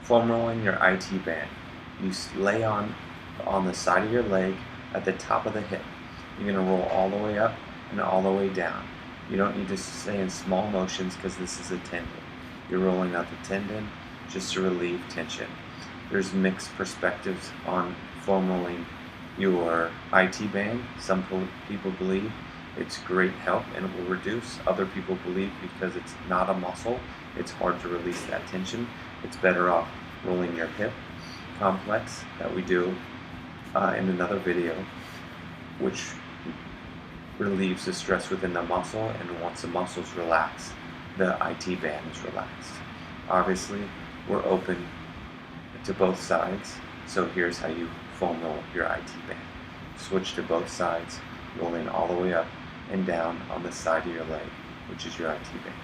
Foam rolling your IT band. You lay on the side of your leg at the top of the hip. You're going to roll all the way up and all the way down. You don't need to stay in small motions because this is a tendon. You're rolling out the tendon just to relieve tension. There's mixed perspectives on foam rolling your IT band. Some people believe it's great help and it will reduce. Other people believe because it's not a muscle, it's hard to release that tension. It's better off rolling your hip complex that we do in another video, which relieves the stress within the muscle, and once the muscles relax, the IT band is relaxed. Obviously, we're open to both sides, so here's how you foam roll your IT band. Switch to both sides, rolling all the way up and down on the side of your leg, which is your IT band.